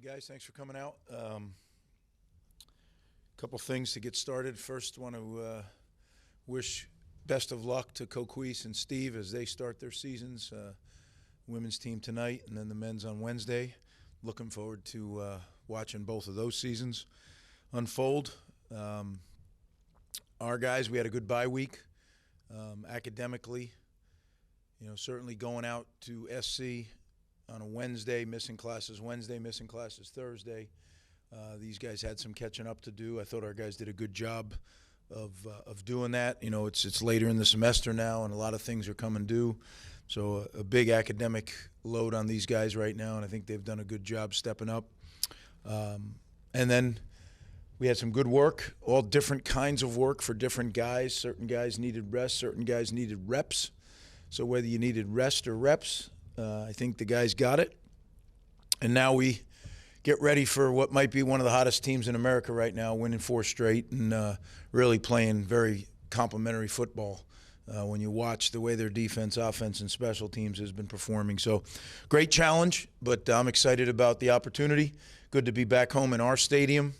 Hey guys, thanks for coming out. Couple things to get started. First, want to wish best of luck to Coquise and Steve as they start their seasons. Women's team tonight and then the men's on Wednesday. Looking forward to watching both of those seasons unfold. Our guys, we had a good bye week. Academically, certainly going out to SC on a Wednesday, missing classes Wednesday, missing classes Thursday. These guys had some catching up to do. I thought our guys did a good job of doing that. It's later in the semester now, and a lot of things are coming due. So a big academic load on these guys right now, and I think they've done a good job stepping up. And then we had some good work, all different kinds of work for different guys. Certain guys needed rest, certain guys needed reps. So whether you needed rest or reps, I think the guys got it. And now we get ready for what might be one of the hottest teams in America right now, winning 4 straight and really playing very complimentary football when you watch the way their defense, offense, and special teams has been performing. So great challenge, but I'm excited about the opportunity. Good to be back home in our stadium.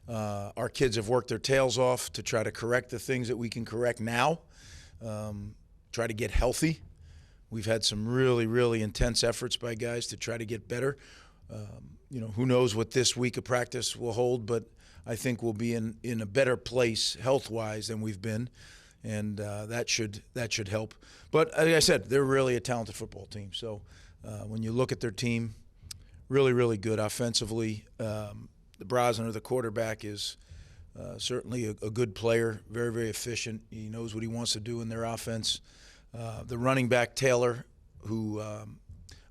Our kids have worked their tails off to try to correct the things that we can correct now, try to get healthy. We've had some really, really intense efforts by guys to try to get better. Who knows what this week of practice will hold, but I think we'll be in a better place health-wise than we've been, and that should help. But like I said, they're really a talented football team. So when you look at their team, really, really good offensively. The Brosner, the quarterback, is certainly a good player, very, very efficient. He knows what he wants to do in their offense. The running back, Taylor, who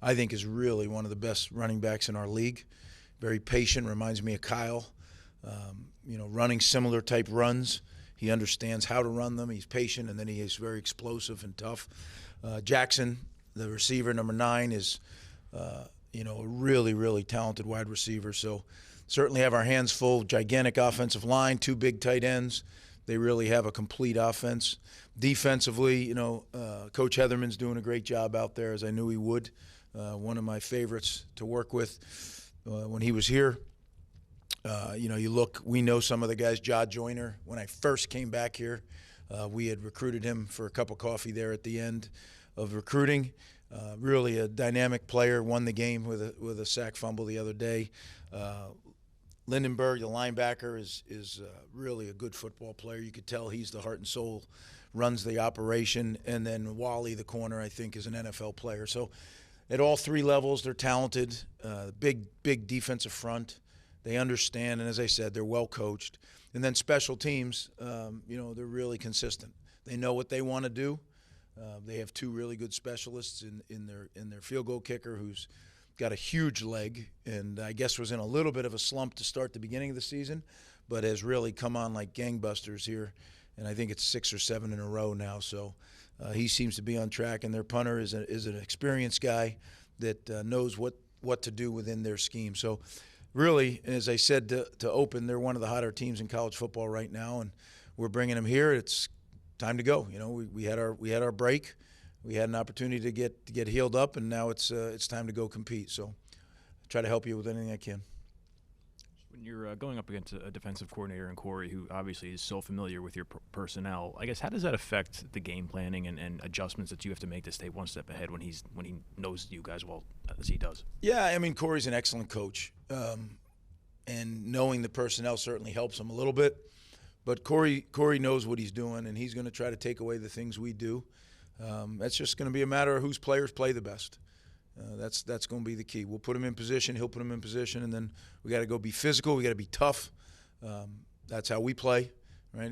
I think is really one of the best running backs in our league. Very patient, reminds me of Kyle. Running similar type runs. He understands how to run them. He's patient, and then he is very explosive and tough. Jackson, the receiver, number 9, is a really, really talented wide receiver. So certainly have our hands full. Gigantic offensive line, 2 big tight ends. They really have a complete offense. Defensively, Coach Heatherman's doing a great job out there, as I knew he would. One of my favorites to work with when he was here. We know some of the guys. Ja Joyner, when I first came back here, we had recruited him for a cup of coffee there at the end of recruiting. Really a dynamic player, won the game with a sack fumble the other day. Lindenberg, the linebacker, is really a good football player. You could tell he's the heart and soul, runs the operation. And then Wally, the corner, I think is an NFL player. So at all 3 levels, they're talented. Big defensive front. They understand, and as I said, they're well coached. And then special teams, they're really consistent. They know what they want to do. They have 2 really good specialists in their field goal kicker, who's got a huge leg, and I guess was in a little bit of a slump to start the beginning of the season, but has really come on like gangbusters here, and I think it's 6 or 7 in a row now. So he seems to be on track, and their punter is an experienced guy that knows what to do within their scheme. So really, as I said to open, they're one of the hotter teams in college football right now, and we're bringing them here. It's time to go. We had our break. We had an opportunity to get healed up, and now it's time to go compete. So I try to help you with anything I can. When you're going up against a defensive coordinator in Corey, who obviously is so familiar with your personnel, I guess how does that affect the game planning and adjustments that you have to make to stay one step ahead when he knows you guys well as he does? Yeah, I mean, Corey's an excellent coach, and knowing the personnel certainly helps him a little bit. But Corey knows what he's doing, and he's going to try to take away the things we do. That's just going to be a matter of whose players play the best. That's going to be the key. We'll put him in position. He'll put him in position, and then we got to go be physical. We got to be tough. That's how we play, right?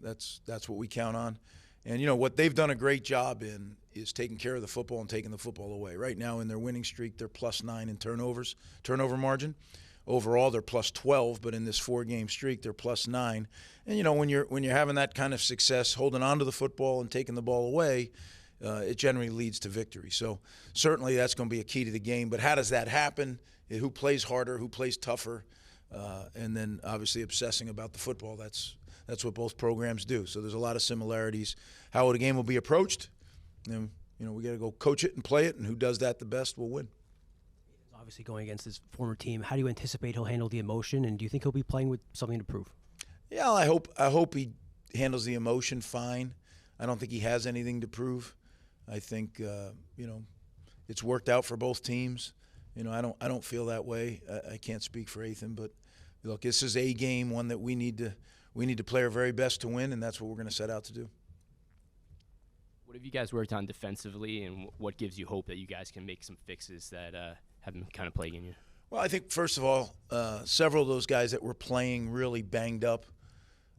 That's what we count on. And what they've done a great job in is taking care of the football and taking the football away. Right now in their winning streak, they're +9 in turnover margin. Overall, they're +12, but in this 4-game streak, they're +9. And when you're having that kind of success, holding on to the football and taking the ball away, it generally leads to victory. So certainly that's going to be a key to the game. But how does that happen? Who plays harder? Who plays tougher? And then obviously obsessing about the football. That's what both programs do. So there's a lot of similarities. How the game will be approached, we got to go coach it and play it, and who does that the best will win. Obviously, going against his former team, how do you anticipate he'll handle the emotion, and do you think he'll be playing with something to prove? Yeah, I hope he handles the emotion fine. I don't think he has anything to prove. I think it's worked out for both teams. I don't feel that way. I can't speak for Ethan, but look, this is a game, one that we need to play our very best to win, and that's what we're going to set out to do. What have you guys worked on defensively, and what gives you hope that you guys can make some fixes that have been kind of plaguing you? Well, I think, first of all, several of those guys that were playing really banged up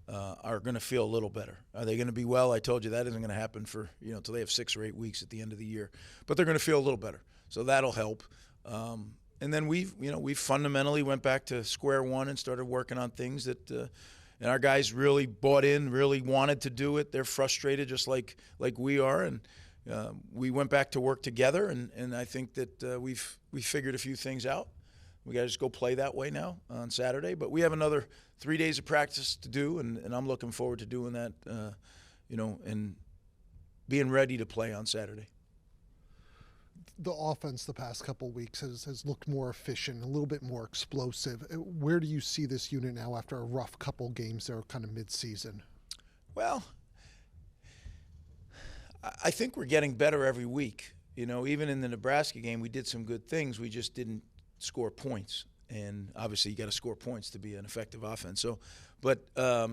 are going to feel a little better. Are they going to be well? I told you that isn't going to happen for, till they have 6 or 8 weeks at the end of the year. But they're going to feel a little better. So that'll help. And then we fundamentally went back to square one and started working on things that and our guys really bought in, really wanted to do it. They're frustrated just like we are. And we went back to work together, and I think that we figured a few things out. We got to just go play that way now on Saturday. But we have another 3 days of practice to do, and I'm looking forward to doing that, and being ready to play on Saturday. The offense the past couple of weeks has looked more efficient, a little bit more explosive. Where do you see this unit now after a rough couple games there kind of mid-season? Well, I think we're getting better every week. Even in the Nebraska game, we did some good things. We just didn't score points. And obviously you got to score points to be an effective offense. But I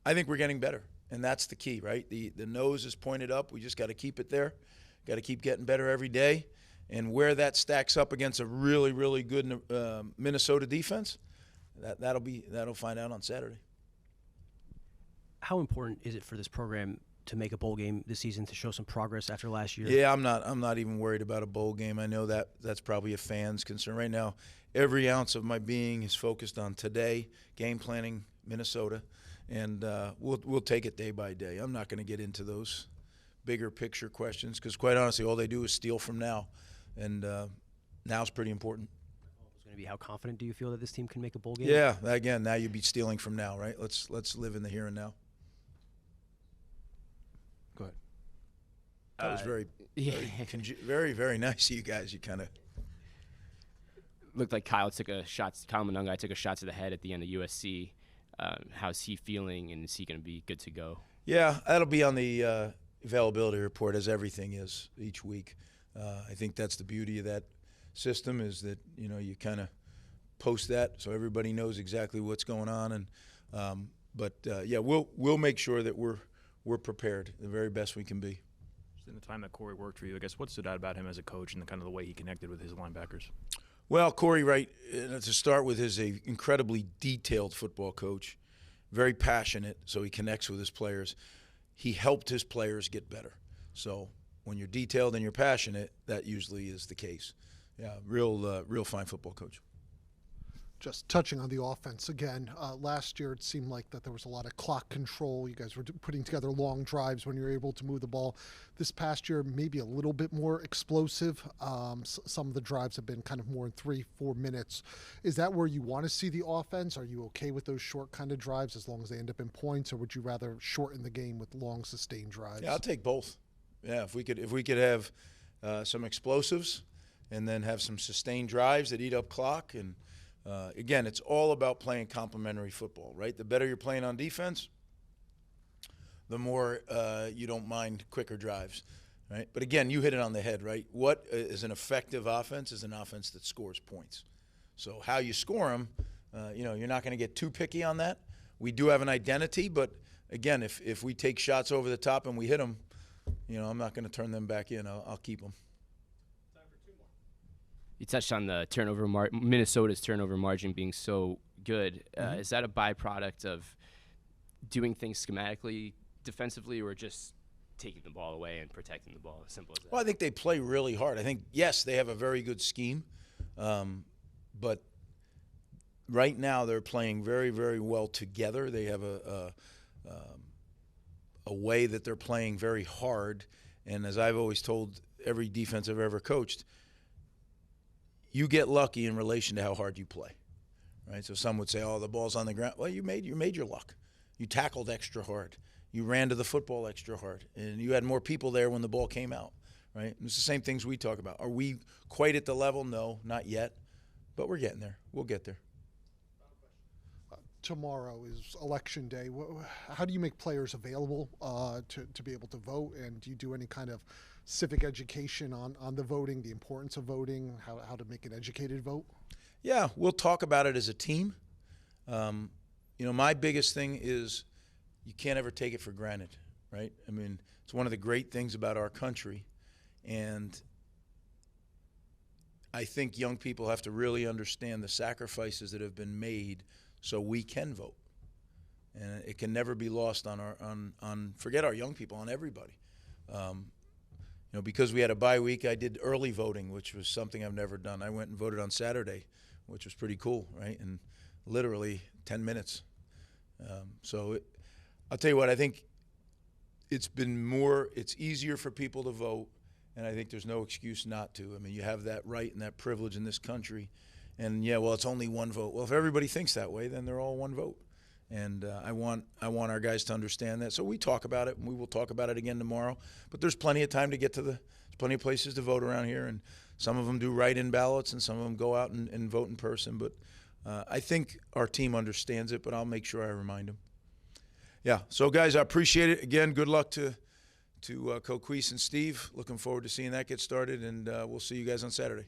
think we're getting better, and that's the key, right? The nose is pointed up. We just got to keep it there. Got to keep getting better every day. And where that stacks up against a really, really good Minnesota defense, that'll find out on Saturday. How important is it for this program to make a bowl game this season to show some progress after last year? Yeah, I'm not even worried about a bowl game. I know that's probably a fan's concern right now. Every ounce of my being is focused on today, game planning, Minnesota, and we'll take it day by day. I'm not going to get into those bigger picture questions because, quite honestly, all they do is steal from now, and now's pretty important. It's going to be how confident do you feel that this team can make a bowl game? Yeah, again, now you'd be stealing from now, right? Let's live in the here and now. Go ahead. That was very, very nice of you guys. You kind of looked like Kyle Monungai took a shot to the head at the end of USC. How's he feeling, and is he going to be good to go? Yeah, that'll be on the availability report, as everything is each week. I think that's the beauty of that system, is that you kind of post that so everybody knows exactly what's going on. And we'll make sure that we're prepared the very best we can be. In the time that Corey worked for you, I guess what stood out about him as a coach and the way he connected with his linebackers? Well, Corey, right, to start with, is an incredibly detailed football coach, very passionate, so he connects with his players. He helped his players get better. So when you're detailed and you're passionate, that usually is the case. Yeah, real fine football coach. Just touching on the offense again, last year it seemed like that there was a lot of clock control. You guys were putting together long drives when you were able to move the ball. This past year, maybe a little bit more explosive. Some of the drives have been kind of more in 3-4 minutes. Is that where you want to see the offense? Are you okay with those short kind of drives as long as they end up in points, or would you rather shorten the game with long, sustained drives? Yeah, I'll take both. Yeah, if we could have some explosives and then have some sustained drives that eat up clock. And again, it's all about playing complementary football, right? The better you're playing on defense, the more you don't mind quicker drives, right? But again, you hit it on the head, right? What is an effective offense is an offense that scores points. So how you score them, you're not going to get too picky on that. We do have an identity, but again, if we take shots over the top and we hit them, I'm not going to turn them back in. I'll keep them. You touched on the Minnesota's turnover margin being so good. Is that a byproduct of doing things schematically, defensively, or just taking the ball away and protecting the ball? As simple as that. Well, I think they play really hard. I think, yes, they have a very good scheme, but right now they're playing very, very well together. They have a way that they're playing very hard, and as I've always told every defense I've ever coached, you get lucky in relation to how hard you play, right? So some would say, "Oh, the ball's on the ground." Well, you made your luck. You tackled extra hard. You ran to the football extra hard, and you had more people there when the ball came out, right? And it's the same things we talk about. Are we quite at the level? No, not yet, but we're getting there. We'll get there. Tomorrow is election day. How do you make players available to be able to vote? And do you do any kind of civic education on the voting, the importance of voting, how to make an educated vote? Yeah, we'll talk about it as a team. My biggest thing is you can't ever take it for granted, right? I mean, it's one of the great things about our country. And I think young people have to really understand the sacrifices that have been made so we can vote. And it can never be lost on forget our young people, on everybody. Because we had a bye week, I did early voting, which was something I've never done. I went and voted on Saturday, which was pretty cool, right? And literally 10 minutes. I'll tell you what, I think it's easier for people to vote, and I think there's no excuse not to. I mean, you have that right and that privilege in this country. And yeah, well, it's only one vote. Well, if everybody thinks that way, then they're all one vote. And I want our guys to understand that. So we talk about it, and we will talk about it again tomorrow. But there's plenty of time to get to there's plenty of places to vote around here, and some of them do write-in ballots, and some of them go out and vote in person. But I think our team understands it, but I'll make sure I remind them. Yeah, so guys, I appreciate it. Again, good luck to Coquise and Steve. Looking forward to seeing that get started, and we'll see you guys on Saturday.